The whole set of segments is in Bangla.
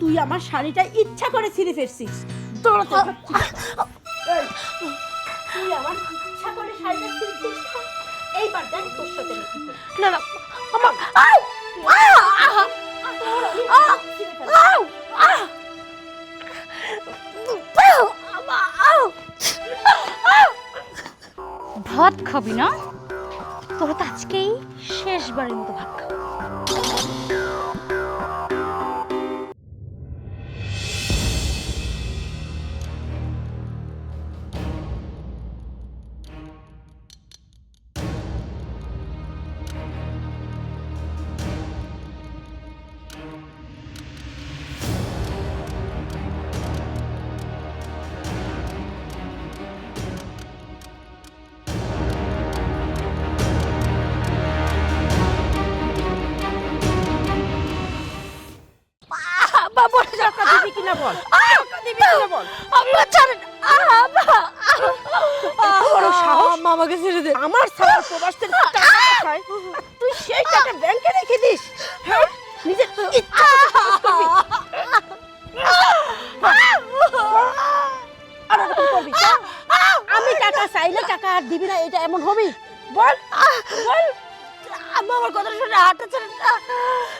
তুই আমার শাড়িটা ইচ্ছা করে ছিঁড়ে ফেলছিস। তুই আমার ইচ্ছা করে শাড়িটা ছিঁড়েছিস। এইবার দেখ তোর সাথে না না আমা ভাত খাবি না? তোরা তো আজকেই শেষবারের মতো ভাত খাবো। বাবা টাকা দিবি কিনা বল, টাকা দিবি কিনা বল। আম্মা ছাড়েন। বড় সাহস, আম্মা আমাকে ছেড়ে দে। আমার সারা প্রবাস থেকে টাকা পাঠায়, তুই সেই টাকা ব্যাংকে রেখে দিস। হ্যাঁ, নিজের ইচ্ছা মতো খরচ করবি। আর এরকম করবি না। আমি টাকা চাইলে টাকা আর দিবি না, এটা এমন হবি? বল বল। আম্মা আমার কথা শুনে হাতটা ছাড়েন না।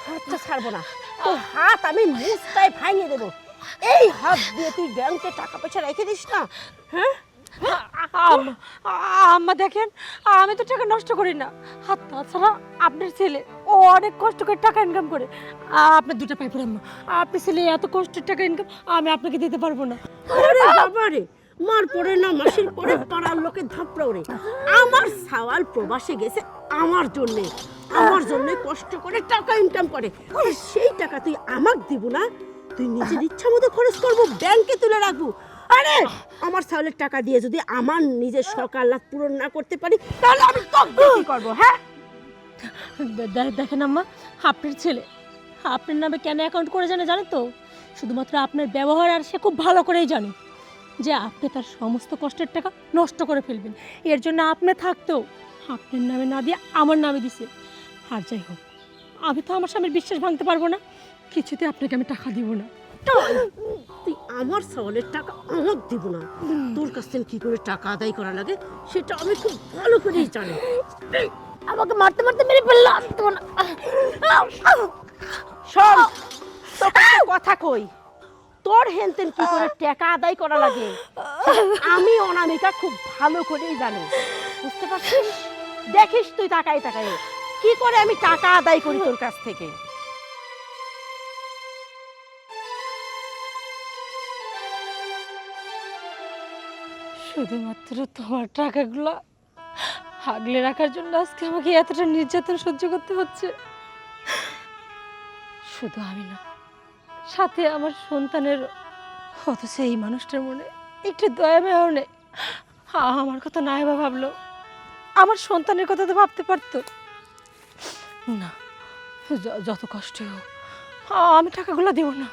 হাতটা ছাড়বো না, তোর হাত আমি মুস্তায় ভাঙিয়ে দেবো। এই হাত দিয়ে তুই ব্যাংকে টাকা পয়সা রেখে দিস না। হ্যাঁ, আম্মা দেখেন, আমি তো টাকা নষ্ট করি না। হাত তাছাড়া আপনার ছেলে ও অনেক কষ্ট করে টাকা ইনকাম করে। আপনার দুটো পাই পড়ে আম্মা, আপনার ছেলে এত কষ্টের টাকা ইনকাম আমি আপনাকে দিতে পারবো না। আরে বাবা রে, মার পড়ে না মাসির পরে পাড়ার লোকে ধাপড়া ওরে। আমার সাওয়াল প্রবাসে গেছে আমার জন্যে, আমার জন্য কষ্ট করে টাকা ইনকাম করে। আর সেই টাকা তুই আমাকে দিব না, তুই নিজের ইচ্ছা মতো খরচ করবো, ব্যাংকে তুলে রাখবো। আরে আমার সাওয়ালের টাকা দিয়ে যদি আমার নিজের শখ আহ্লাদ পূরণ না করতে পারি, তাহলে আমি তোকে কি করবো? হ্যাঁ, দেখেন আম্মা, আপনার ছেলে আপনার নামে কেন অ্যাকাউন্ট করে জানেন তো? শুধুমাত্র আপনার ব্যবহার, আর সে খুব ভালো করেই জানে যে আপনি তার সমস্ত কষ্টের টাকা নষ্ট করে ফেলবেন। এর জন্য আপনি থাকতেও আপনার নামে না দিয়ে আমার নামে দিছে। আর যাই হোক, আমি তো আমার স্বামীর বিশ্বাস ভাঙতে পারবো না, কিছুতে আপনাকে আমি টাকা দিব না। তুই আমার সাওয়ালের টাকা আমাকে দিব না, তোর কাছ থেকে কি করে টাকা আদায় করা লাগে সেটা আমি খুব ভালো করেই জানি। আমাকে মারতে মারতে মেরে ফেললো, আমি তো না। শোন, তোকে একটা কথা কই, তোর হেনতেন কি করে টাকা আদায় করা লাগে আমি অনামিকা খুব ভালো করেই জানি। বুঝতে পারছিস? দেখিস তুই তাকাই তাকাই কি করে আমি টাকা আদায় করি তোর কাছ থেকে। শুধুমাত্র তোমার টাকাগুলো আগলে রাখার জন্য আজকে আমাকে এতটা নির্যাতন সহ্য করতে হচ্ছে। শুধু আমি না, সাথে আমার সন্তানের। অথচ এই মানুষটার মনে একটু দয়া মায়াও নেই। আমার কথা নাই বা ভাবলো, আমার সন্তানের কথা তো ভাবতে পারতো না। যত কষ্ট হোক, আমি টাকাগুলো দেব না।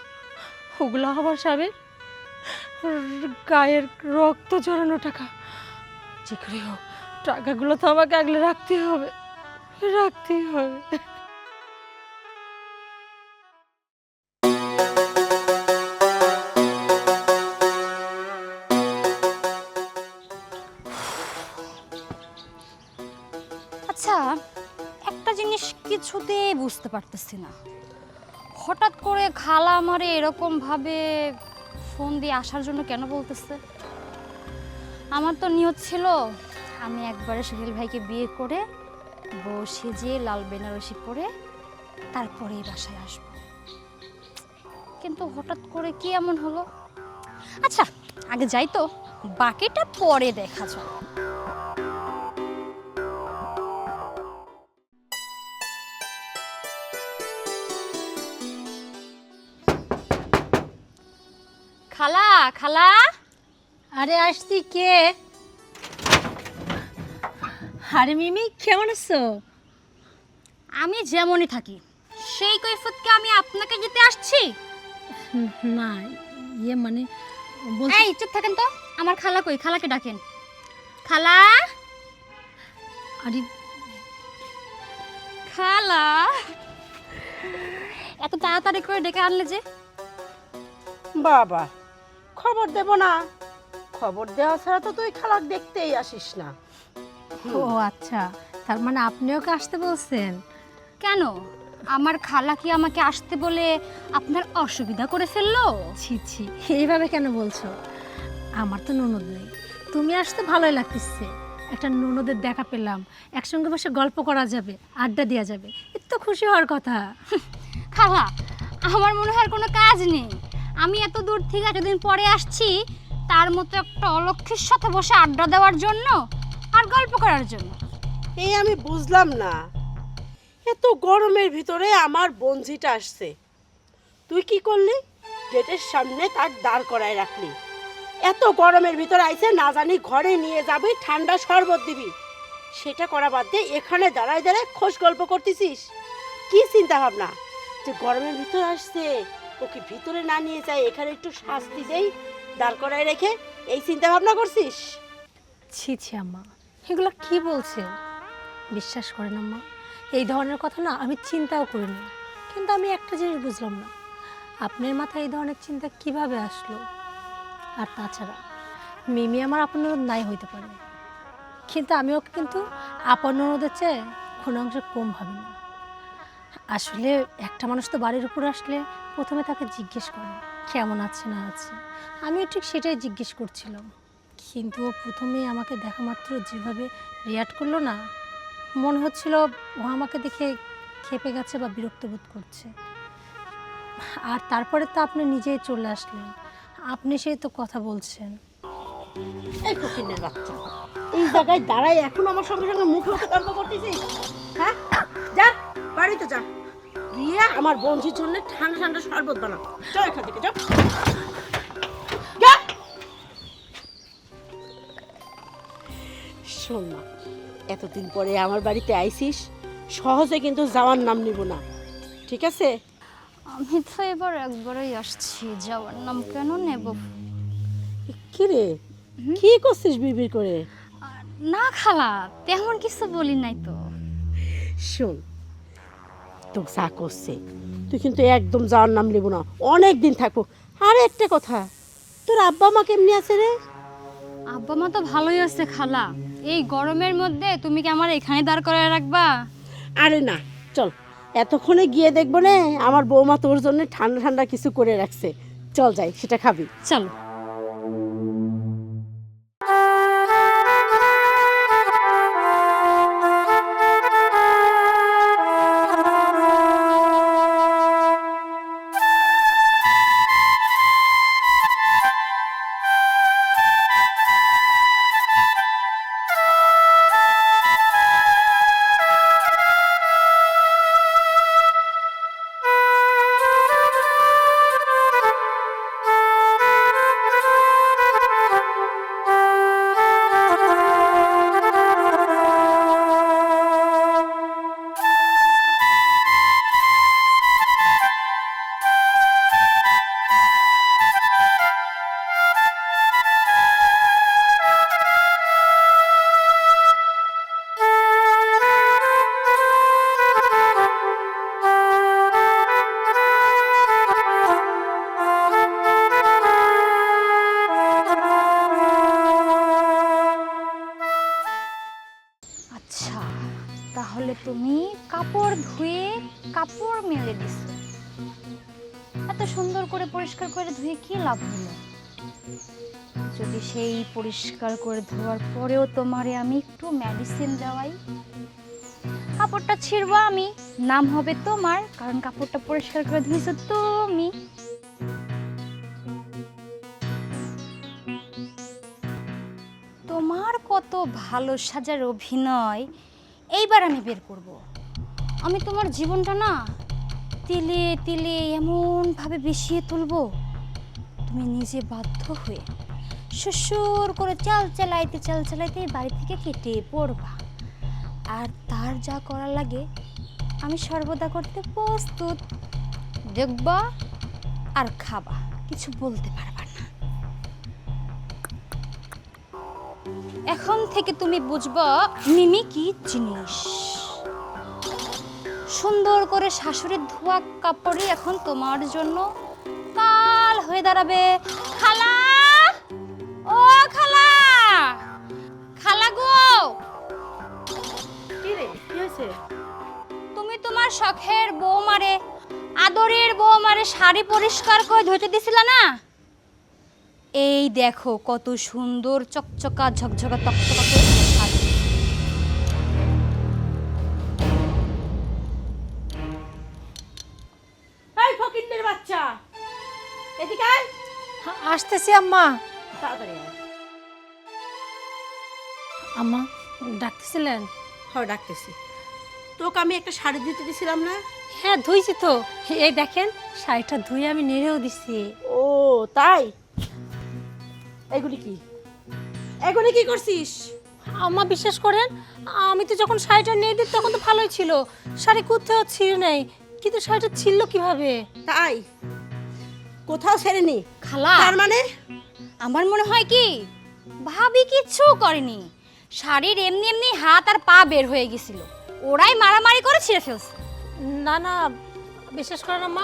ওগুলো আমার স্বামীর গায়ের রক্ত ঝরানো টাকা। যে করে হোক টাকাগুলো তো আমাকে আগলে রাখতেই হবে, রাখতেই হবে। আচ্ছা, একটা জিনিস কিছুতেই বুঝতে পারতেছি না, হঠাৎ করে খালা আমারে এরকম ভাবে ফোন দিয়ে আসার জন্য কেন বলতেছে? আমার তো নিয়ত ছিল আমি একবারে সোহেল ভাইকে বিয়ে করে বউ সেজে লাল বেনারসি পরে তারপরে এই বাসায় আসবো, কিন্তু হঠাৎ করে কি এমন হলো? আচ্ছা আগে যাই তো, বাকিটা পরে দেখা যাবে। খালা, খালা। আরে আসছি। কে? আরে মিমি, কেমন আছো? আমি যেমনই থাকি সেই কৈফিয়তকে আমি আপনাকে দিতে আসছি? না, ইয়ে মানে এই চুপ থাকেন তো, আমার খালা কই? খালাকে ডাকেন। খালা, আরে খালা, এত তাড়াতাড়ি করে ডেকে আনলে যে? বাবা, খবর দেব না? খবর দেওয়া ছাড়া তো তুই খালাক দেখতেই আসিস না। ও আচ্ছা, তার মানে আপনিও কি আসতে বলছেন? কেন, আমার খালা কি আমাকে আসতে বলে আপনার অসুবিধা করে ফেললো? ছি ছি, এইভাবে কেন বলছো? আমার তো ননদ নেই, তুমি আসতে ভালোই লাগতেছে। একটা ননদের দেখা পেলাম, একসঙ্গে বসে গল্প করা যাবে, আড্ডা দেওয়া যাবে, এত খুশি হওয়ার কথা। খালা, আমার মনে হয় আর কোনো কাজ নেই। আমি এত দূর থেকে এতদিন পরে আসছি, তার মতো একটা অলক্ষীর সাথে বসে আড্ডা দেওয়ার জন্য আর গল্প করার জন্য। এই আমি বুঝলাম না, এত গরমের ভিতরে আমার বঞ্জিটা আসছে, তুই কি করলি? গেটের সামনে তার দাঁড় করায় রাখলি। এত গরমের ভিতরে আইছে, না জানি ঘরে নিয়ে যাবি, ঠান্ডা শরবত দিবি, সেটা করা বাদ দিয়ে এখানে দাঁড়ায় দাঁড়ায় খোশ গল্প করতেছিস। কি চিন্তা ভাবনা যে গরমের ভিতরে আসছে, ওকে ভিতরে না নিয়ে যায়, এখানে একটু শাস্তি দেই, দাঁড় করায় রেখে, এই চিন্তা ভাবনা করছিস? ছি ছি আম্মা, এগুলো কি বলছেন? বিশ্বাস করেন আম্মা, এই ধরনের কথা না আমি চিন্তাও করিনি। কিন্তু আমি একটা জিনিস বুঝলাম না, আপনার মাথায় এই ধরনের চিন্তা কিভাবে আসলো? আর তাছাড়া মিমি আমার আপন ননদ নাই হইতে পারে, কিন্তু আমি ওকে কিন্তু আপন ননদের চেয়ে কোনো অংশে কম ভাবি না। আসলে একটা মানুষ তো বাড়ির উপর আসলে প্রথমে তাকে জিজ্ঞেস করে কেমন আছে না আছে, আমিও ঠিক সেটাই জিজ্ঞেস করছিলাম। কিন্তু ও প্রথমেই আমাকে দেখা মাত্র যেভাবে রিয়াক্ট করলো না, মনে হচ্ছিল ও আমাকে দেখে ক্ষেপে গেছে বা বিরক্ত বোধ করছে। আর তারপরে তো আপনি নিজেই চলে আসলেন, আপনি সেই তো কথা বলছেন। এই ফকিনের বাচ্চা, এই জায়গায় দাঁড়াই এখন আমার সঙ্গে সঙ্গে মুখে মুখে তর্ক করতেছিস? হ্যাঁ, যা বাড়িতে যা, গিয়ে আমার বন্ধুর জন্য ঠান্ডা ঠান্ডা শরবত বানা। চল এখান থেকে, যা যা। শোন না, এতদিন পরে আমার বাড়িতে আইসিস, সহজে কিন্তু যাওয়ার নাম নিব না, ঠিক আছে? আমি তো এবার একবারই আসছি, যাওয়ার নাম কেন নেব? কি রে, কি করছিস বিড়বিড় করে? না খালা, তেমন কিছু বলি নাই তো। শোন, তোকে যা করছে তুই কিন্তু একদম যাওয়ার নাম নেব না, অনেক দিন থাকবো। আর একটা কথা, তোর আব্বা মা কেমনি আছে রে? আব্বা মা তো ভালোই আছে খালা। এই গরমের মধ্যে তুমি কি আমার এখানে দাঁড় করায় রাখবা? আরে না, চল এতক্ষণে গিয়ে দেখবো না আমার বৌমা তোর জন্য ঠান্ডা ঠান্ডা কিছু করে রাখছে, চল যাই, সেটা খাবি। চলো। আচ্ছা, তাহলে তুমি কাপড় ধুয়ে কাপড় মেলে দিছো। এত সুন্দর করে পরিষ্কার করে ধুয়ে কি লাভ হলো? যদি সেই পরিষ্কার করে ধোয়ার পরেও তোমারে আমি একটু মেডিসিন দেওয়াই, কাপড়টা ছিঁড়বো আমি, নাম হবে তোমার, কারণ কাপড়টা পরিষ্কার করে ধুয়েছো তুমি। তোমার কত ভালো সাজার অভিনয় এইবার আমি বের করব। আমি তোমার জীবনটা না তিলে তিলে এমনভাবে বিষিয়ে তুলবো, তুমি নিজে বাধ্য হয়ে শ্বশুর করে চাল চালাইতে বাড়ি থেকে কেটে পড়বা। আর তার যা করা লাগে আমি সর্বদা করতে প্রস্তুত। দেখবা আর খাবা, কিছু বলতে পারবা না। এখন থেকে তুমি বুঝবা মিমি কি জিনিস। সুন্দর করে শাশুড়ির ধোয়া কাপড়ই এখন তোমার জন্য কাল হয়ে দাঁড়াবে। খালা, ও খালা, খালা গো, কি রে, কি হয়েছে? তুমি তোমার শখের বৌমারে, আদরের বৌমারে শাড়ি পরিষ্কার করে ধুতে দিছিলা না? এই দেখো কত সুন্দর চকচকা ঝকঝকা তকতকা করে শাড়ি। এই ফকিন্নের বাচ্চা, এদিকে আয়। আসতেছি আম্মা। তাড়াতাড়ি আয়। আম্মা ডাকতেছিলেন? হ্যাঁ ডাকতেছি। তোকে আমি একটা শাড়ি দিতে দিছিলাম না? হ্যাঁ ধুইছি তো, এই দেখেন শাড়িটা ধুয়ে আমি নেড়েও দিছি। ও তাই? এগুলি কি, এগুলি কি করছিস? আম্মা বিশ্বাস করেন, আমি তো যখন শাড়িটা নেড়ে দিই তখন তো ভালোই ছিল, শাড়ি কোথাও ছিঁড়ে নাই, কিন্তু শাড়িটা ছিঁড়ল কিভাবে? তাই কোথাও ছেড়েনি? খালা, তার মানে আমার মনে হয় কি ভাবি কিচ্ছু করেনি, শাড়ির এমনি এমনি হাত আর পা বের হয়ে গেছিল, ওরাই মারামারি করে ছিঁড়ে ফেলছে। না না, বিশ্বাস করেন আম্মা,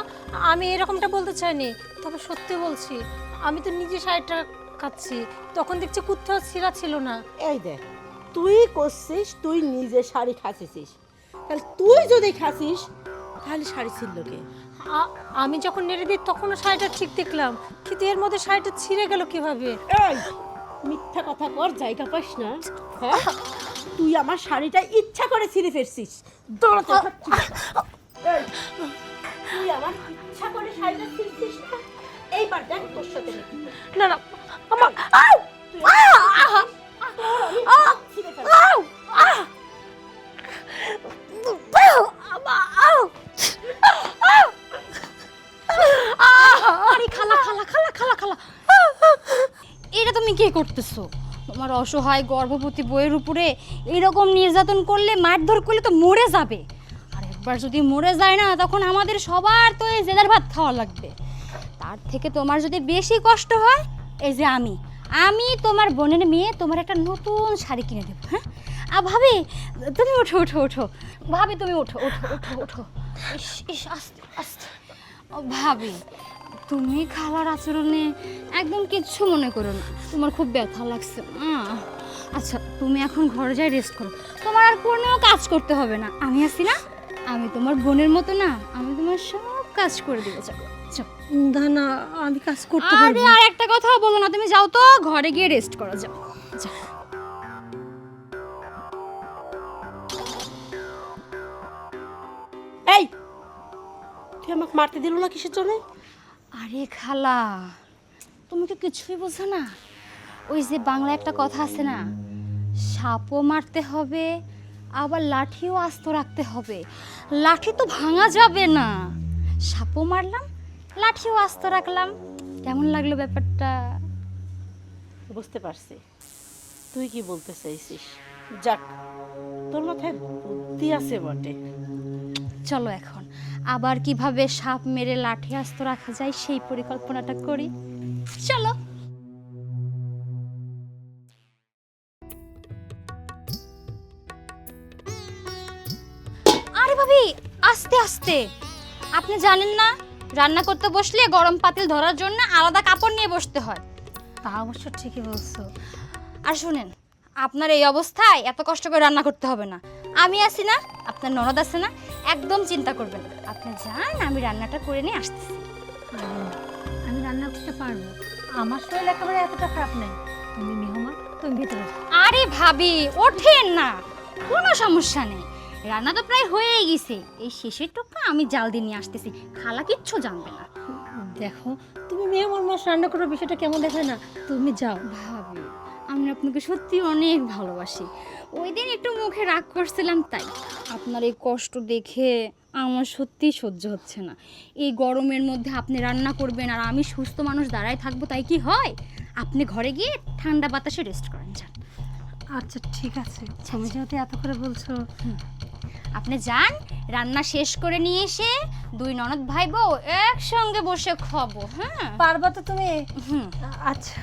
আমি এরকমটা বলতে চাইনি, তবে সত্যি বলছি, আমি তো নিজে শাড়িটা কাচ্ছি, তখন দেখছি কোথাও ছিঁড়া ছিল না। এই দেখ, তুই করছিস, তুই নিজে শাড়ি খাচ্ছিস, তাহলে তুই যদি খাচ্ছিস তাহলে শাড়ি ছিল কে? আমি যখন নেড়ে দিই তখনও শাড়িটা ঠিক দেখলাম, কিন্তু এর মধ্যে শাড়িটা ছিঁড়ে গেল কিভাবে? এই মিথ্যা কথা কর, জায়গা পাস না। হ্যাঁ, তুই আমার শাড়িটা ইচ্ছা করে ছিঁড়ে ফেলছিস, দৌড়াতে থাকছিস। এই, তুই আমার ইচ্ছা করে শাড়িটা ছিঁড়ছিস না? এইবার দেখ তোর সাথে নাকি। না না আম্মা, তুই আমি ছিঁড়ে ফেলবো। আরে খালা খালা খালা খালা খালা, এটা তুমি কি করতেছো? তোমার অসহায় গর্ভবতী বইয়ের উপরে এরকম নির্যাতন করলে, মারধর করলে তো মরে যাবে, আর একবার যদি মরে যায় না তখন আমাদের সবার তো এই জেলার ভাত খাওয়া লাগবে। তার থেকে তোমার যদি বেশি কষ্ট হয়, এই যে আমি তোমার বোনের মেয়ে, তোমার একটা নতুন শাড়ি কিনে দেবো। হ্যাঁ, আর ভাবি তুমি ওঠো ওঠো ওঠো, ভাবি তুমি ওঠো ওঠো ওঠো ওঠো। ইস ইস, আস্তে আস্তে। ও ভাবি, তুমি খালার আচরণে একদম কিচ্ছু মনে করো না, তোমার খুব ব্যথা লাগছে। আচ্ছা তুমি এখন ঘরে যাই রেস্ট করো, তোমার আর কোনো কাজ করতে হবে না, আমি আছি না, আমি তোমার বোনের মতো না, আমি তোমার সব কাজ করে দেবো। চলো চলো। না না, আমি কাজ করতে আরে পারবো। আর একটা কথাও বলো না, তুমি যাও তো, ঘরে গিয়ে রেস্ট করো, যাও যাও। এই তুই আমাকে মারতে দিল না কিসের জন্য? আরে খালা, তুমি তো কিছুই বোঝো না, ওই যে বাংলা একটা কথা আছে না, সাপও মারতে হবে আবার লাঠিও আস্ত রাখতে হবে, লাঠি তো ভাঙা যাবে না, সাপও মারলাম লাঠিও আস্ত রাখলাম। কেমন লাগলো ব্যাপারটা? বুঝতে পারছি তুই কি বলতে চাইছিস। যাক, তোর মাথায় বুদ্ধি আছে বটে। চলো এখন আবার কিভাবে সাপ মেরে লাঠি আস্ত রাখা যায় সেই পরিকল্পনাটা করি, চলো। আরে ভাবি, আস্তে আস্তে, আপনি জানেন না রান্না করতে বসলে গরম পাতিল ধরার জন্য আলাদা কাপড় নিয়ে বসতে হয়। তা অবশ্য ঠিকই বলছো। আর শুনেন, আপনার এই অবস্থায় এত কষ্ট করে রান্না করতে হবে না, আমি আছি না, আপনার ননদ আছে না, একদম চিন্তা করবেন না, আপনি যান, আমি রান্নাটা করে নিয়ে আসতেছি। আমি রান্না করতে পারবো, আমার শরীর একেবারে এতটা খারাপ নেই। তুমি মেহমান, তুমি ভিতরে যাও। আরে ভাবি ওঠেন না, কোনো সমস্যা নেই, রান্না তো প্রায় হয়েই গেছে, এই শেষের টুকটা আমি জাল দিয়ে নিয়ে আসতেছি, খালা কিচ্ছু জানবে না। দেখো, তুমি মেহমান মাছ রান্না করার বিষয়টা কেমন দেখায় না, তুমি যাও। ভাবি আমি আপনাকে সত্যি অনেক ভালোবাসি, ওই দিন একটু মুখে রাগ করছিলাম, তাই আপনার এই কষ্ট দেখে আমার সত্যি সহ্য হচ্ছে না। এই গরমের মধ্যে আপনি রান্না করবেন আর আমি সুস্থ মানুষ দাঁড়ায় থাকবো, তাই কি হয়? আপনি ঘরে গিয়ে ঠান্ডা বাতাসে রেস্ট করেন, যান। আচ্ছা ঠিক আছে, তুমি যেহেতু এত করে বলছো। আপনি যান, রান্না শেষ করে নিয়ে এসে দুই ননদ ভাই বউ একসঙ্গে বসে খাবো। হ্যাঁ পারবা তো তুমি? হুম, আচ্ছা।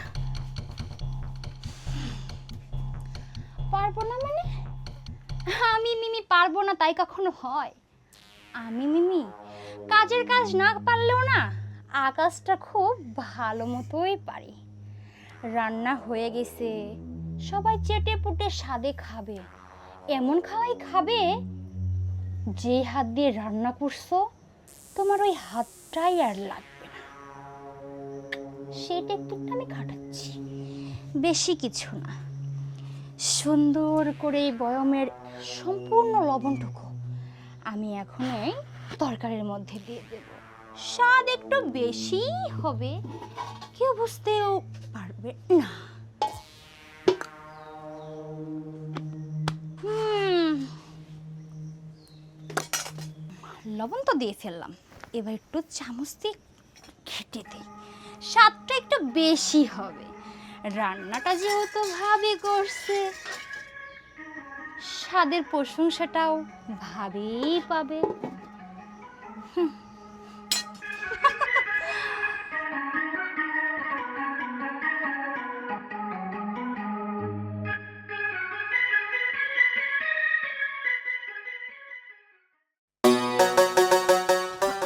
পারবো না মানে? আমি মিমি পারবো না তাই কখনো হয়? আমি মিমি কাজের কাজ না পারলেও না আকাশটা খুব ভালো মতোই পারি। রান্না হয়ে গেছে, সবাই চেটে পুটে স্বাদে খাবে। এমন খাওয়াই খাবে যে হাত দিয়ে রান্না করছো তোমার ওই হাতটাই আর লাগবে না। সেই টেকনিকটা আমি খাটাচ্ছি, বেশি কিছু না। সুন্দর করে এই বয়মের সম্পূর্ণ লবণটুকু আমি এখন এই তরকারির মধ্যে দিয়ে দেব। স্বাদ একটু বেশি হবে, কেউ বুঝতেও পারবে না। লবণ তো দিয়ে ফেললাম, এবার একটু চামচ দিয়ে ঘেটে দিই, স্বাদটা একটু বেশি হবে। রান্নাটা যেহেতু ভাবি করছে, স্বাদের প্রশংসাটাও ভাবেই পাবে।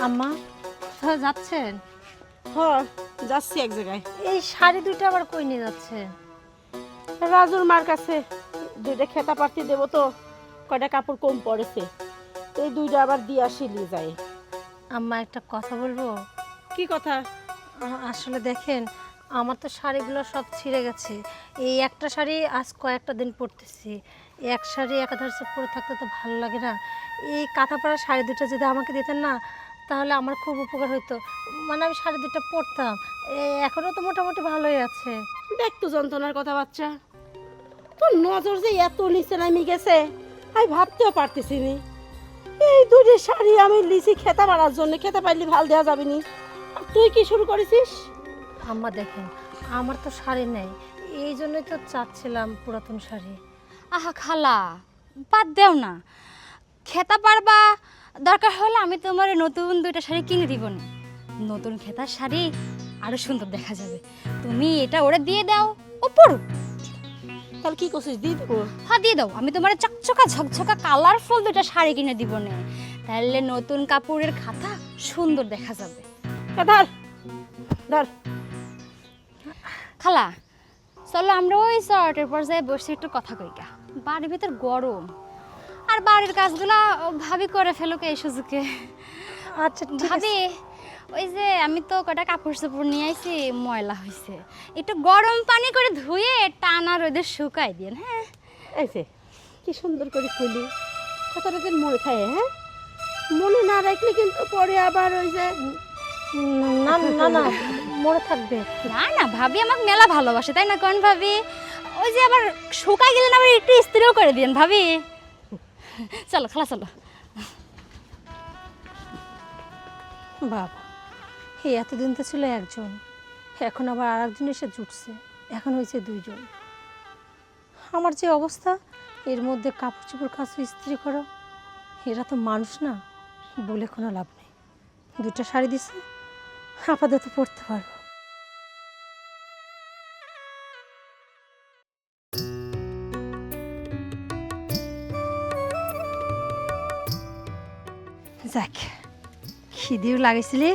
আম্মা, কোথাও যাচ্ছেন? হ্যাঁ, যাচ্ছি এক জায়গায়। এই শাড়ি দুটো আবার কই নিয়ে যাচ্ছেন? রাজুর মার কাছে দুইটা খেতা পাতি দেবো, তো কয়টা কাপড় কম পড়েছে, এই দুইটা আবার দিয়ে আসিলি যায়। আম্মা, একটা কথা বলবো? কি কথা? আসলে দেখেন, আমার তো শাড়িগুলো সব ছিঁড়ে গেছে। এই একটা শাড়ি আজ কয়েকটা দিন পরতেছি। এক শাড়ি একাধারে পরে থাকতে তো ভালো লাগে না। এই কাঁথা পরা শাড়ি দুটো যদি আমাকে দিতেন না, তাহলে আমার খুব উপকার হতো। মানে আমি শাড়ি দুটো পরতাম। এখনও তো মোটামুটি ভালোই আছে। দেখতো যন্ত্রণার কথা বাচ্চা, তোর নজর যে এত নিচে নামি গেছে আমি ভাবতেও পারতেছি নি। এই দুটি শাড়ি আমি লিচি খেতে পারার জন্য, খেতে পারলি ভাল দেওয়া যাবে নি, আর তুই কি শুরু করেছিস? আম্মা দেখেন, আমার তো শাড়ি নেই, এই জন্যই তো চাচ্ছিলাম পুরাতন শাড়ি। আহা খালা, বাদ দেও না, খেতা পারবা, দরকার হলে আমি তোমার নতুন দুইটা শাড়ি কিনে দিব না। নতুন খেতার শাড়ি আরো সুন্দর দেখা যাবে। তুমি এটা ওরে দিয়ে দাও, ও পড়ুক। তাহলে কি করছিস, দিয়ে দেবো? হ্যাঁ দিয়ে দাও, আমি তোমার চকচকা ঝকঝকা কালারফুল দুইটা শাড়ি কিনে দিব না। তাহলে নতুন কাপড়ের খাতা সুন্দর দেখা যাবে। ধর ধর। খালা, চলো আমরা ওই শর্টের পর্যায়ে বসে একটু কথা কইকা। বাড়ির ভিতর গরম, আর বাড়ির কাজগুলা ভাবি করে ফেলুক এই সুযোগে। আচ্ছা ঠিক আছে। ভাবি, ওই যে আমি তো কটা কাপড় চোপড় নিয়ে আইছি, ময়লা হয়েছে, একটু গরম পানি করে ধুয়ে টানা রোদে শুকাই দিন। হ্যাঁ, এই যে কি সুন্দর করে খুলি, কথাটা যেন মনে থাকে। হ্যাঁ, মনে না রাখলে কিন্তু পরে আবার ওই যে না না না, মনে থাকবে। না না ভাবি আমাকে মেলা ভালোবাসে, তাই না কোন ভাবি? ওই যে আবার শুকাই গেলে না আবার একটু ইস্ত্রিও করে দিন ভাবি। চলো খালা চলো। বাবা, এই এতদিন তো ছিল একজন, এখন আবার আর একজন এসে জুটছে, এখন হয়েছে দুইজন। আমার যে অবস্থা, এর মধ্যে কাপড় চোপড় কাচো, ইস্ত্রি করো, এরা তো মানুষ না, বলে কোনো লাভ নেই। দুটো শাড়ি দিছে, আপাতত পরতে পারবো। যাক, খিদেও লাগেছিলি,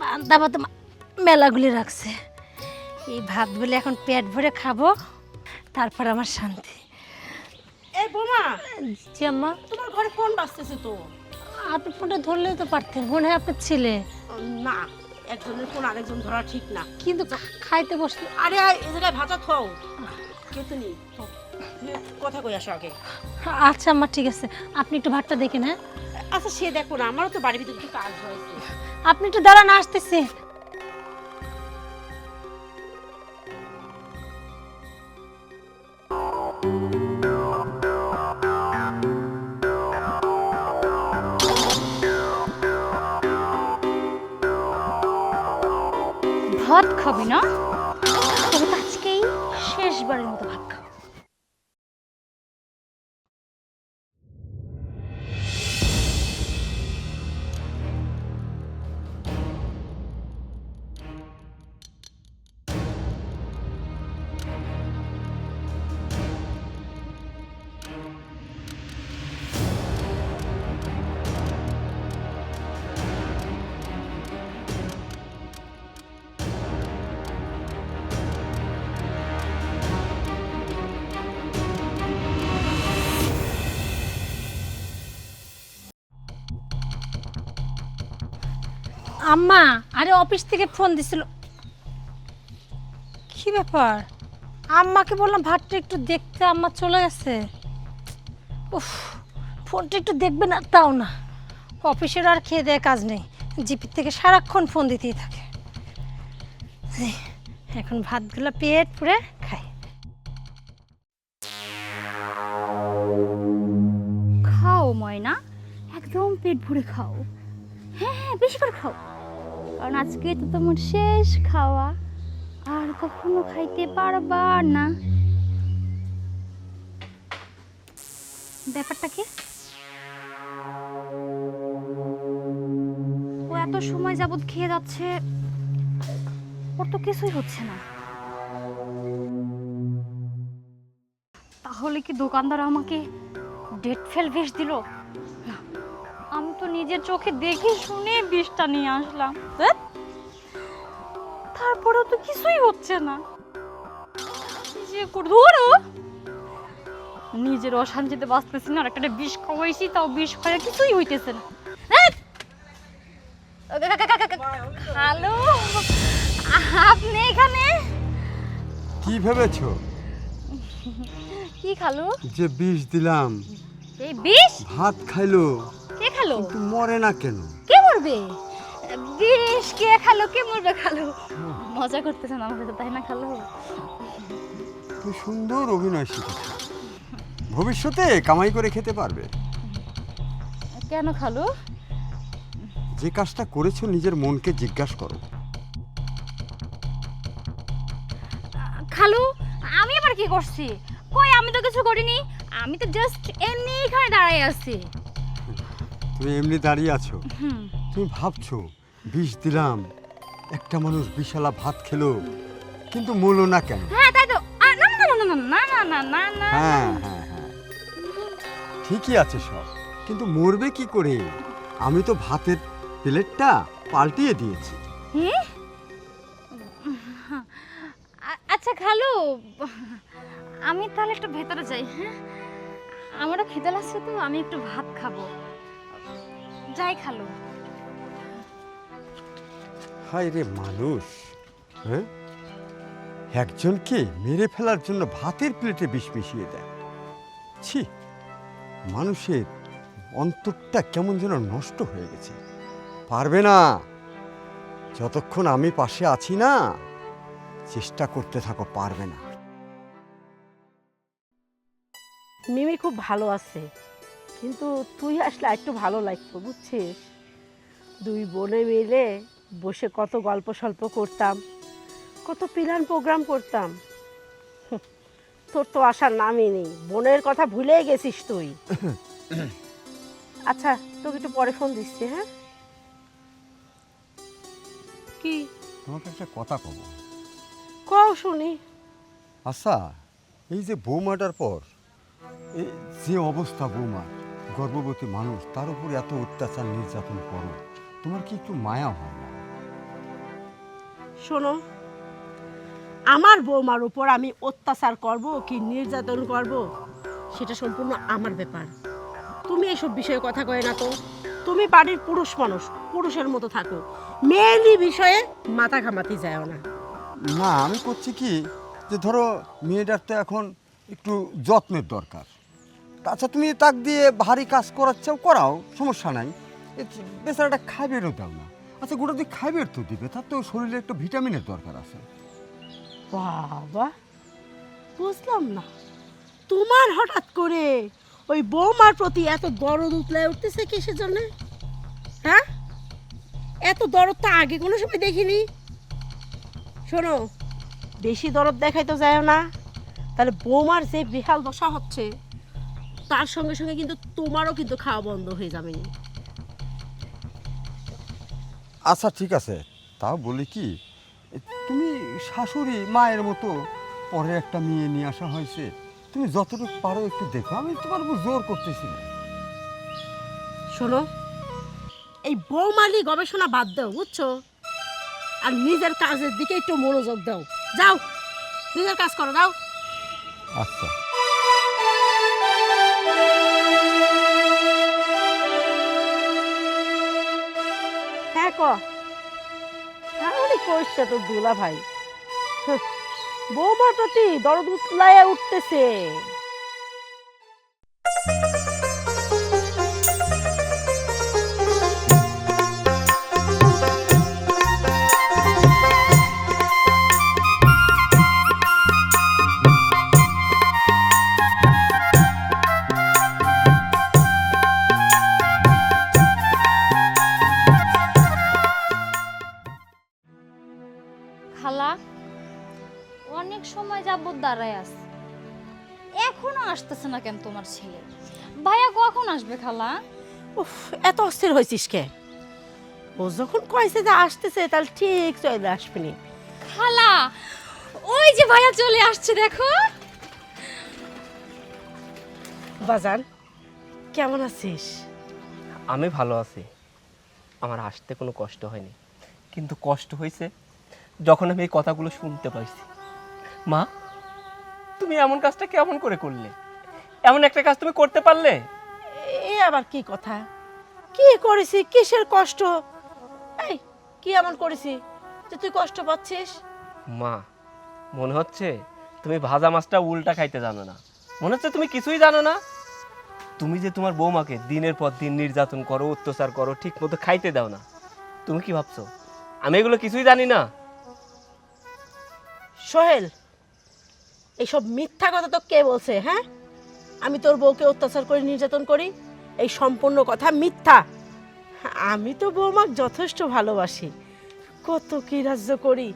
বান্দা মতো মেলাগুলি রাখছে। এই ভাত বলে এখন পেট ভরে খাবো, তারপর আমার শান্তি। এই বোমা, জি আম্মা। তোমার ঘরে ফোন বাজতেছে তো। আপনি ফোনটা ধরলেই তো পারতেন, মনে হয় আপনার ছেলে। না, একজনের ফোন আরেকজন ধরা ঠিক না। কিন্তু খাইতে বসলে। আরে এই জায়গায় ভাজা থাও, কেউ তো নেই, কথা কই আসো আগে। আচ্ছা আম্মা ঠিক আছে, আপনি একটু ভাতটা দেখেন। হ্যাঁ আচ্ছা, সে দেখো না, আমারও তো বাড়ির ভিতরে একটু কাজ হয়েছে। আপনি একটু দাঁড়ান, আসতেছি। ভাত খাবি না? তবে তো আজকেই শেষবারের মতো ভাত খাবো। আম্মা, আরে অফিস থেকে ফোন দিছিল। কি ব্যাপার? আম্মাকে বললাম ভাতটা একটু দেখতে, আম্মা চলে গেছে। উফ, ফোনটা একটু দেখবে না তাও না। অফিসের আর খেয়ে দেয় কাজ নেই, জিপির থেকে সারাক্ষণ ফোন দিতেই থাকে। এখন ভাতগুলো পেট পুরে খাই। খাও ময়না, একদম পেট ভরে খাও। হ্যাঁ হ্যাঁ, বেশি করে খাও, কারণ আজকে তো তোমার শেষ খাওয়া, আর কখনো খাইতে পারবা না। ব্যাপারটা কি? ও এত সময় যাবত খেয়ে যাচ্ছে, ওর তো কিছুই হচ্ছে না। তাহলে কি দোকানদার আমাকে ডেট ফেল বিষ দিল? না, আমি তো নিজের চোখে দেখে শুনে বিষটা নিয়ে আসলাম। ধ্যাৎ, তারপরেও তো কিছুই হচ্ছে না। যে ধরো, নিজের অশান্তিতে বাঁচতেছি না, আর একটা বিষ খাওয়াইছি, তাও বিষ খাওয়া কিছুই হইতেছে না। হ্যালো, আপনি এখানে? কি ভেবেছো? কি খালো? যে বিষ দিলাম, এই বিষ ভাত খাইলো, কে খালো? কিন্তু মরে না কেন? কে মরবে? বিষ কে খালো? কে মরবে খালো? মজা করতেছেন আমার সাথে, তাই না খালো? তুমি সুন্দর অভিনয় শিখেছো, ভবিষ্যতে কামাই করে খেতে পারবে। কেন খালো? যে কাজটা করেছো নিজের মনকে জিজ্ঞাসা করো। খালু, আমি আবার কি করছি? কই, আমি তো কিছু করিনি, আমি তো জাস্ট এমনি এখানে দাঁড়ায় আছি। তুমি এমনি দাঁড়িয়ে আছো, তুমি ভাবছো বিষ দিলাম, একটা মানুষ বিশালা ভাত খেলো, কিন্তু মরলো না কেন? হ্যাঁ তাই তো। না না না না না না না না না। হ্যাঁ হ্যাঁ হ্যাঁ, ঠিকই আছে সব, কিন্তু মরবে কি করে? আমি তো ভাতের প্লেটটা পাল্টিয়ে দিয়েছি। আচ্ছা খালু, আমি তাহলে একটু ভেতরে যাই। হ্যাঁ, আমারও খিদে লাগছে, তো আমি একটু ভাত খাবো। যাই খালু। হায় রে মানুষ, হ্যাঁ, একজনকে মেরে ফেলার জন্য ভাতের প্লেটে বিষ মিশিয়ে দেয়। ছি, মানুষের অন্তরটা কেমন যেন নষ্ট হয়ে গেছে। পারবে না, যতক্ষণ আমি পাশে আছি না, চেষ্টা করতে থাকো, পারবে না। মিমি খুব ভালো আছে, কিন্তু তুই আসলে একটু ভালো লাগতো, বুঝছিস? দুই বোনে মিলে বসে কত গল্প সল্প করতাম, কত প্ল্যান প্রোগ্রাম করতাম। তোর তো আসার নামই নেই, বোনের কথা ভুলেই গেছিস তুই। আচ্ছা, তোকে একটু পরে ফোন দিচ্ছি। হ্যাঁ, কি তোমাকে একটা কথা কব। কও শুনি। আচ্ছা, এই যে বৌমাটার পর এই যে অবস্থা, বৌমা গর্ভবতী মানুষ, তার উপর এত অত্যাচার নির্যাতন করো, তোমার কি একটু মায়া হয় না? শোনো, আমার বৌমার উপর আমি অত্যাচার করব কি নির্যাতন করব, সেটা সম্পূর্ণ আমার ব্যাপার। তুমি এসব বিষয়ে কথা কয় না তো। তুমি বাড়ির পুরুষ মানুষ, পুরুষের মতো থাকো, মেয়েলি বিষয়ে মাথা ঘামাতে যায় না। না, আমি করছি কি, যে ধরো মেয়েটার তো এখন একটু যত্নের দরকার। আচ্ছা, তুমি তাক দিয়ে ভারী কাজ করাচ্ছাও, করাও, সমস্যা নাই। বেচারাটা খাইবেরও দাও না। আচ্ছা, গোটা দিয়ে খাইবের তো দিবে, তার তো শরীরে একটা ভিটামিনের দরকার আছে। বাবা, বুঝলাম না তোমার হঠাৎ করে ওই বৌমার প্রতি এত দরদ উতলায় উঠতেছে কিসের জন্য? হ্যাঁ, এত দরদ তো আগে কোনো সময় দেখিনি। শোনো, বেশি দরদ দেখাই তো যায় না, তাহলে বৌমার যে বেহাল দশা হচ্ছে, তার সঙ্গে সঙ্গে কিন্তু তোমারও কিন্তু খাওয়া বন্ধ হয়ে যাবে। আচ্ছা ঠিক আছে, তাও বলি কি, তুমি শাশুড়ি মায়ের মতো পরে একটা মেয়ে নিয়ে আসা হয়েছে, তুমি যতটুকু পারো একটু দেখো, আমি তোমার উপর জোর করতেছি না। শোনো, এই বৌমালি গবেষণা বাদ দাও, বুঝছো? আর নিজের কাজের দিকে একটু মনোযোগ দাও। যাও, নিজের কাজ করো, যাও। আচ্ছা, হ্যাঁ, ক কইছে তো দুলা ভাই, বৌমার প্রতি দরদ উতলাইয়া উঠতেছে। খালা অনেক সময় যাবত দাঁড়ায় আছে, এখনো আসতেছে না কেন তোমার ছেলে? ভাইয়া কখন আসবে খালা? উফ, এত অস্থির হয়েছিস কে? ও যখন কইছে যে আসতেছে তাহলে ঠিক চলে আসবেনি। খালা ওই যে ভাইয়া চলে আসছে দেখো। বাজান কেমন আছিস? আমি ভালো আছি, আমার আসতে কোনো কষ্ট হয়নি, কিন্তু কষ্ট হয়েছে যখন আমি এই কথাগুলো শুনতে পাইছি। মা, তুমি এমন কাজটা কেমন করে করলে? এমন একটা কাজ তুমি করতে পারলে? এ আবার কি কথা? কি করেছি? কিসের কষ্ট? এই কি এমন করেছি যে তুই কষ্ট পাচ্ছিস? মা, মনে হচ্ছে তুমি ভাজা মাছটা উল্টা খাইতে জানো না, মনে হচ্ছে তুমি কিছুই জানো না। তুমি যে তোমার বৌমাকে দিনের পর দিন নির্যাতন করো, অত্যাচার করো, ঠিক মতো খাইতে দাও না, তুমি কি ভাবছো আমি এগুলো কিছুই জানি না? সোহেল, এইসব মিথ্যা কথা তো কে বলছে? হ্যাঁ, আমি তোর বউকে অত্যাচার করি, নির্যাতন করি, এই সম্পূর্ণ কথা মিথ্যা। আমি তো বৌমাকে যথেষ্ট ভালোবাসি, কত কি রাজ্য করি,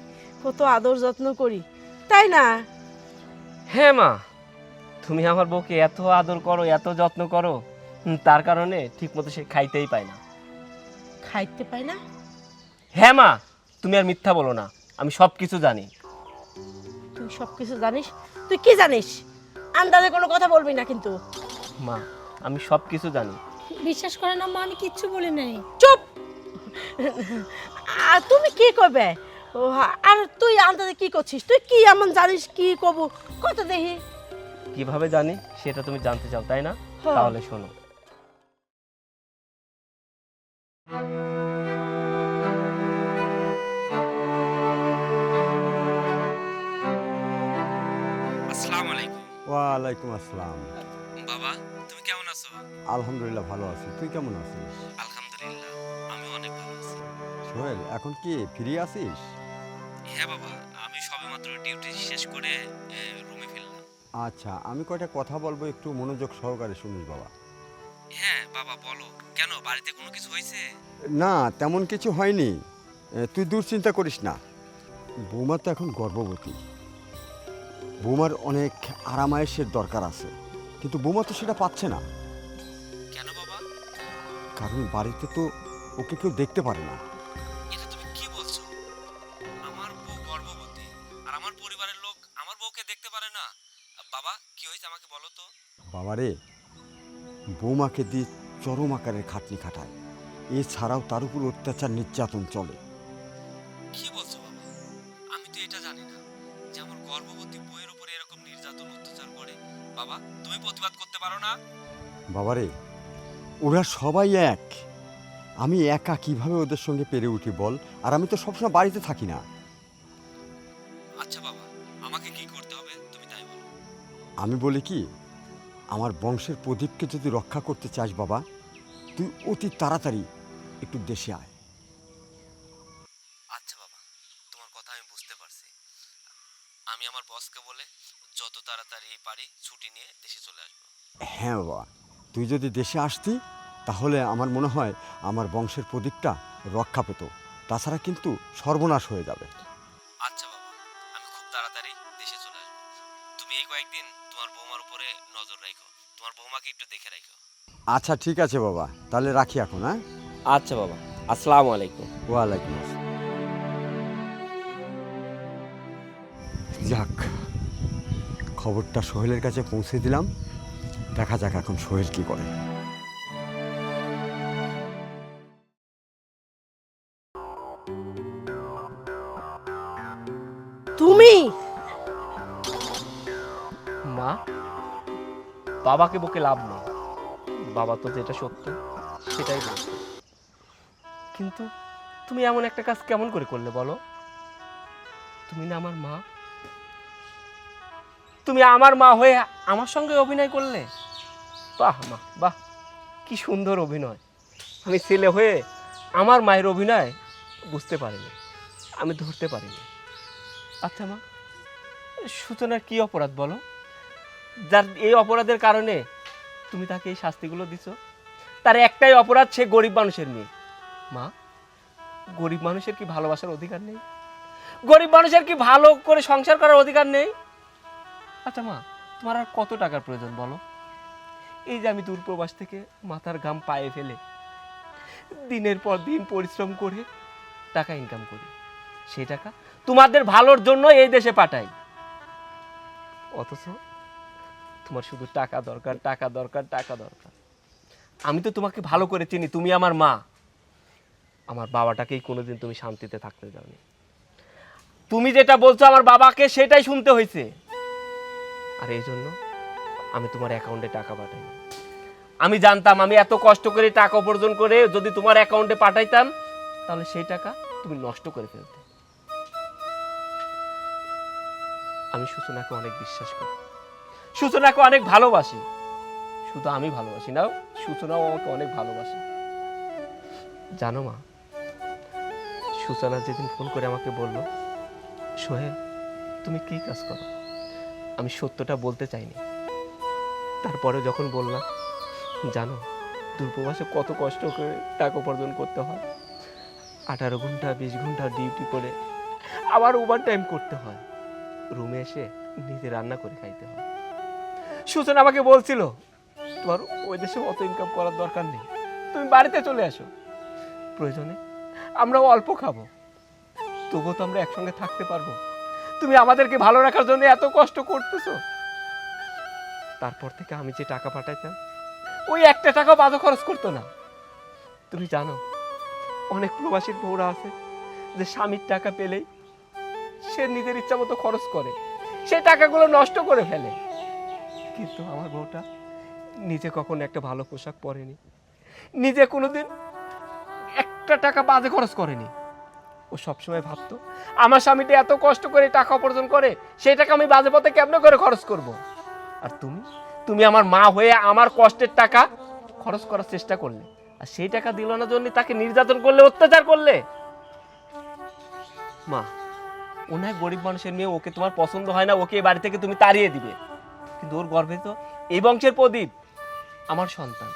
কত আদর যত্ন করি, তাই না? হ্যাঁ মা, তুমি আমার বউকে এত আদর করো, এত যত্ন করো, তার কারণে ঠিক মতো সে খাইতেই পায় না। খাইতে পাই না? হ্যাঁ মা, তুমি আর মিথ্যা বলো না, আমি সব কিছু জানি। তুই সব কিছু জানিস? তুই কি জানিস? আন্দাজে কোনো কথা বলবি না কিন্তু। মা, আমি সব কিছু জানি। বিশ্বাস করেন আম্মা, আমি কিচ্ছু বলি নাই। চুপ! আর তুমি কি করবে? ও, আর তুই আন্দাজে কি করছিস? তুই কি এমন জানিস? কি কব কত দেখি। কিভাবে জানি সেটা তুমি জানতে চাও, তাই না? হ্যাঁ। তাহলে শোনো। আসসালামু আলাইকুম। ওয়ালাইকুম আসসালাম। বাবা, তুমি কেমন আছো? আলহামদুলিল্লাহ ভালো আছি, তুই কেমন আছিস? আলহামদুলিল্লাহ, আমি অনেক ভালো আছি। সোহেল, এখন কি ফ্রি আছিস? হ্যাঁ বাবা, আমি সবেমাত্র ডিউটি শেষ করে রুমে ফিরলাম। আচ্ছা, আমি কয়টা কথা বলবো, একটু মনোযোগ সহকারে শুনিস বাবা। হ্যাঁ বাবা, বলো। কেন, বাড়িতে কোনো কিছু হয়েছে? না, তেমন কিছু হয়নি, তুই দুশ্চিন্তা করিস না। বৌমা তো এখন গর্ভবতী, বৌমার অনেক আরামায়েশের দরকার আছে, কিন্তু বৌমা তো সেটা পাচ্ছে না। কেন বাবা? কারণ বাড়িতে তো ওকে কেউ দেখতে পারে না। এটা তুমি কি বলছো? আমার বউ গর্ভবতী আর আমার পরিবারের লোক আমার বউকে দেখতে পারে না? বাবা, কি হয়েছে আমাকে বলো তো। বাবারে, বৌমাকে দিয়ে চরম আকারের খাটনি খাটায়, এছাড়াও তার উপর অত্যাচার নির্যাতন চলে। কি বলছো বাবা? আমি তো এটা জানি না যে আমার গর্ভবতী বউয়ের উপরে এরকম নির্যাতন অত্যাচার করে। বাবা, তুমি প্রতিবাদ করতে পারো না? বাবারে, ওরা সবাই এক, আমি একা কিভাবে ওদের সঙ্গে পেরে উঠি বল? আর আমি তো সবসময় বাড়িতে থাকি না। আচ্ছা বাবা, আমাকে কি করতে হবে তুমি তাই বলো। আমি বলি কি, আমার বংশের প্রদীপকে যদি রক্ষা করতে চাস বাবা, তুই অতি তাড়াতাড়ি একটু দেশে আয়। আচ্ছা বাবা, তোমার কথা আমি বুঝতে পারছি। আমি আমার বসকে বলে যত তাড়াতাড়ি পারি ছুটি নিয়ে দেশে চলে আসবো। হ্যাঁ বাবা, তুই যদি দেশে আসতি তাহলে আমার মনে হয় আমার বংশের প্রদীপটা রক্ষা পেত, তাছাড়া কিন্তু সর্বনাশ হয়ে যাবে। আচ্ছা বাবা, আমি খুব তাড়াতাড়ি দেশে চলে আসবো। তুমি এই কয়েকদিন তোমার বৌমার উপরে নজর রাখো, তোমার বৌমাকে একটু দেখে রাখো। আচ্ছা ঠিক আছে বাবা, তাহলে রাখি এখন। হ্যাঁ, আচ্ছা বাবা, আসসালামু আলাইকুম। ওয়ালাইকুম আসসালাম। যাক, খবরটা সোহেলের কাছে পৌঁছে দিলাম, দেখা যাক এখন সোহেল কি করে। তুমি মা, বাবাকে বকে লাভ নেই, বাবা তো যেটা সত্য সেটাই বলছে। কিন্তু তুমি এমন একটা কাজ কেমন করে করলে বলো? তুমি না আমার মা, তুমি আমার মা হয়ে আমার সঙ্গে অভিনয় করলে। বাহ মা বাহ, কি সুন্দর অভিনয়। আমি ছেলে হয়ে আমার মায়ের অভিনয় বুঝতে পারিনি, আমি ধরতে পারিনি। আচ্ছা মা, সূচনার কি অপরাধ বলো, যার এই অপরাধের কারণে তুমি তাকে এই শাস্তিগুলো দিছো? তার একটাই অপরাধ, সে গরিব মানুষের মেয়ে। মা, গরিব মানুষের কি ভালোবাসার অধিকার নেই? গরিব মানুষের কি ভালো করে সংসার করার অধিকার নেই? আচ্ছা মা, তোমার আর কত টাকার প্রয়োজন বলো? এই যে আমি দূরপ্রবাস থেকে মাথার ঘাম পায়ে ফেলে দিনের পর দিন পরিশ্রম করে টাকা ইনকাম করি, সেই টাকা তোমাদের ভালোর জন্য এই দেশে পাঠাই। অথচ তোমার শুধু টাকা দরকার, টাকা দরকার, টাকা দরকার। আমি তো তোমাকে ভালো করে চিনি, তুমি আমার মা। আমার বাবাটাকেই কোনোদিন তুমি শান্তিতে থাকতে দাওনি। তুমি যেটা বলছো আমার বাবাকে সেটাই শুনতে হয়েছে। আর এই জন্য আমি তোমার অ্যাকাউন্টে টাকা পাঠাই। আমি জানতাম আমি এত কষ্ট করে টাকা উপার্জন করে যদি তোমার অ্যাকাউন্টে পাঠাইতাম তাহলে সেই টাকা তুমি নষ্ট করে ফেলতে। আমি সূচনাকে অনেক বিশ্বাস করি, সূচনাকে অনেক ভালোবাসি। শুধু আমি ভালোবাসি না, সূচনাও আমাকে অনেক ভালোবাসে। জানো মা, সূচনা যেদিন ফোন করে আমাকে বলল, সোহেল তুমি কি কাজ করো, আমি সত্যটা বলতে চাইনি। তারপরে যখন বললাম, জানো দূরপ্রবাসে কত কষ্ট করে টাকা উপার্জন করতে হয়, 18 ঘন্টা 20 ঘন্টা ডিউটি করে আবার ওভার টাইম করতে হয়, রুমে এসে নিজে রান্না করে খাইতে হয়। সূচনা আমাকে বলছিল, তোমার ওই দেশে অত ইনকাম করার দরকার নেই, তুমি বাড়িতে চলে আসো, প্রয়োজনে আমরাও অল্প খাবো, তবুও তো আমরা একসঙ্গে থাকতে পারবো। তুমি আমাদেরকে ভালো রাখার জন্য এত কষ্ট করতেছো। তারপর থেকে আমি যে টাকা পাঠাইতাম ওই একটা টাকাও বাজে খরচ করতো না। তুমি জানো অনেক প্রবাসীর বউরা আছে যে স্বামীর টাকা পেলেই সে নিজের ইচ্ছা মতো খরচ করে, সেই টাকাগুলো নষ্ট করে ফেলে। কিন্তু আমার বউটা নিজে কখনো একটা ভালো পোশাক পরেনি, নিজে কোনোদিন একটা টাকা বাজে খরচ করেনি। ও সবসময় ভাবতো আমার স্বামীটা এত কষ্ট করে টাকা উপার্জন করে, সেই টাকা আমি বাজে পথে কেমনে করে খরচ করব। আর তুমি আমার মা হয়ে আমার কষ্টের টাকা খরচ করার চেষ্টা করলে, আর সেই টাকা দিল না জন্য তাকে নির্যাতন করলে, অত্যাচার করলে। মা, ও না গরিব মানুষের মেয়ে, ওকে তোমার পছন্দ হয় না, ওকে এই বাড়ি থেকে তুমি তাড়িয়ে দিবে, কিন্তু ওর গর্বে তো এই বংশের প্রদীপ, আমার সন্তান।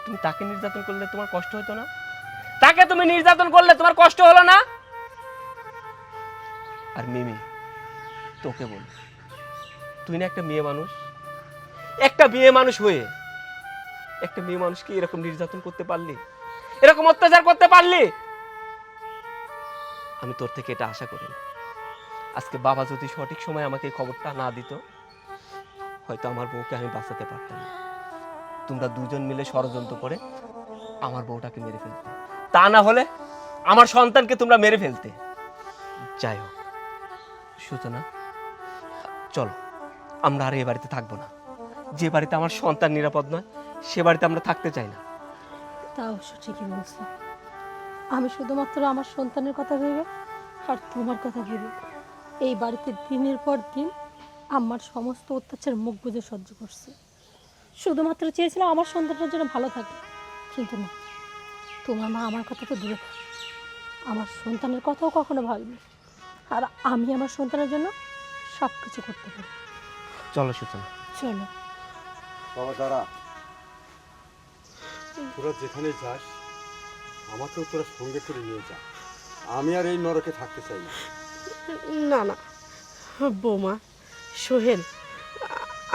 তুমি তাকে নির্যাতন করলে তোমার কষ্ট হতো না? তাকে তুমি নির্যাতন করলে তোমার কষ্ট হলো না? আর মিমি, তোকে বল, তুই না একটা মেয়ে মানুষ, একটা মেয়ে মানুষ হয়ে একটা মেয়ে মানুষকে এরকম নির্যাতন করতে পারলি, এরকম অত্যাচার করতে পারলি? আমি তোর থেকে এটা আশা করি না। আজকে বাবা যদি সঠিক সময় আমাকে খবরটা না দিত, হয়তো আমার বউকে আমি বাঁচাতে পারতাম না। তোমরা দুজন মিলে ষড়যন্ত্র করে আমার বউটাকে মেরে ফেলতে, তা না হলে আমার সন্তানকে তোমরা মেরে ফেলতে। যাই হোক সূচনা, চলো আমরা আর এই বাড়িতে থাকবো না। যে বাড়িতে আমার সন্তান নিরাপদ নয় সে বাড়িতে আমরা থাকতে চাই না। তা অবশ্য ঠিকই বলছো। আমি শুধুমাত্র আমার সন্তানের কথা ভেবে আর তোমার কথা ভেবে এই বাড়িতে দিনের পর দিন আমার সমস্ত অত্যাচার মুখ বুজে সহ্য করছি। শুধুমাত্র চেয়েছিলাম আমার সন্তানটার জন্য ভালো থাকে, কিন্তু না, তোমার মা আমার কথা তো দূরে থাকে, আমার সন্তানের কথাও কখনো ভাবনি। আর আমি আমার সন্তানের জন্য সব কিছু করতে পারি। চলো সূচনা, চলো। বাবা দাঁড়া, তোরা যেখানে যাস আমাকেও তোরা সঙ্গে করে নিয়ে যা, আমি আর এই নরকে থাকতে চাই না। না না বৌমা, সোহেল,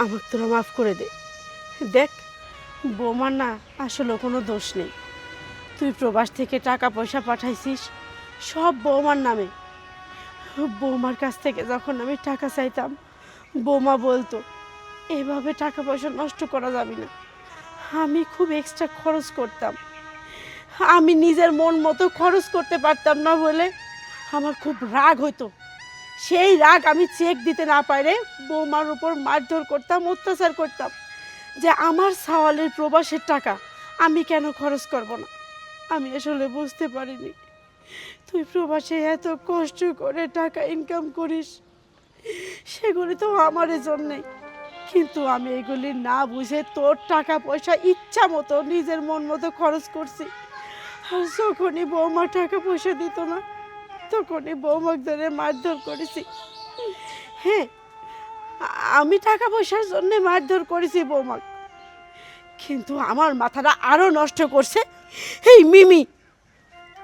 আমাকে তোরা মাফ করে দে। দেখ বৌমার না আসলে কোনো দোষ নেই। তুই প্রবাস থেকে টাকা পয়সা পাঠাইছিস সব বৌমার নামে। বৌমার কাছ থেকে যখন আমি টাকা চাইতাম, বৌমা বলতো এভাবে টাকা পয়সা নষ্ট করা যাবে না। আমি খুব এক্সট্রা খরচ করতাম, আমি নিজের মন মতো খরচ করতে পারতাম না বলে আমার খুব রাগ হতো। সেই রাগ আমি চেক দিতে না পারে বৌমার উপর মারধর করতাম, অত্যাচার করতাম, যে আমার সাওয়ালের প্রবাসের টাকা আমি কেন খরচ করব না। আমি আসলে বুঝতে পারিনি তুই প্রবাসে এত কষ্ট করে টাকা ইনকাম করিস, সেগুলি তো আমারে জন্যে, কিন্তু আমি এগুলি না বুঝে তোর টাকা পয়সা ইচ্ছা মতো নিজের মন মতো খরচ করছি। আর যখনই বৌমা টাকা পয়সা দিত না, তখনই বৌমাক ধরে মারধর করেছি। হ্যাঁ, আমি টাকা পয়সার জন্য মারধর করেছি বৌমাক, কিন্তু আমার মাথাটা আরো নষ্ট করছে এই মিমি,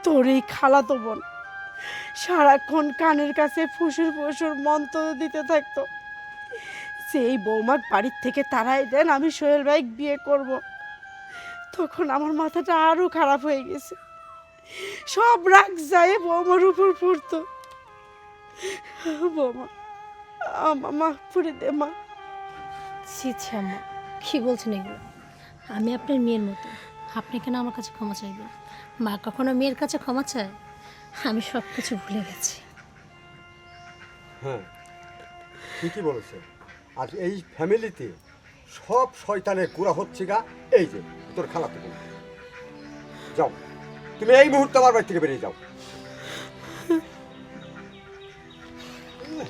তোর এই খালাতো বোন। সারাক্ষণ কানের কাছে ফুসুর ফুসুর মন্ত্র দিতে থাকতো যে এই বৌমাক বাড়ির থেকে তাড়াই দেন, আমি সোহেল ভাই বিয়ে করব। তখন আমার মাথাটা আরো খারাপ হয়ে গেছে, সব রাগ যায় বৌমার উপর পড়তো। বৌমা, আমার মাফ করে দে মা। ছি ছি আম্মা, কী বলছেন এগুলো? আমি আপনার মেয়ের মতো, আপনি কেন আমার কাছে ক্ষমা চাইবেন? মা কখনো মেয়ের কাছে ক্ষমা চায়? আমি সব কিছু ভুলে গেছি। হ্যাঁ, ঠিকই বলেছে। আর এই ফ্যামিলিতে সব শয়তানের গুড়া হচ্ছে গা এই যে তোর খালাতো বোন। যাও, তুমি এই মুহূর্তে আমার বাড়ি থেকে বেরিয়ে যাও।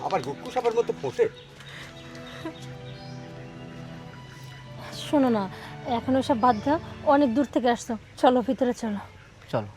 আবার গুক্কু সাপের মতো ফোটে। শোনো না, এখন ওসব বাদ দাও, অনেক দূর থেকে আসছো, চলো ভিতরে চলো। চলো।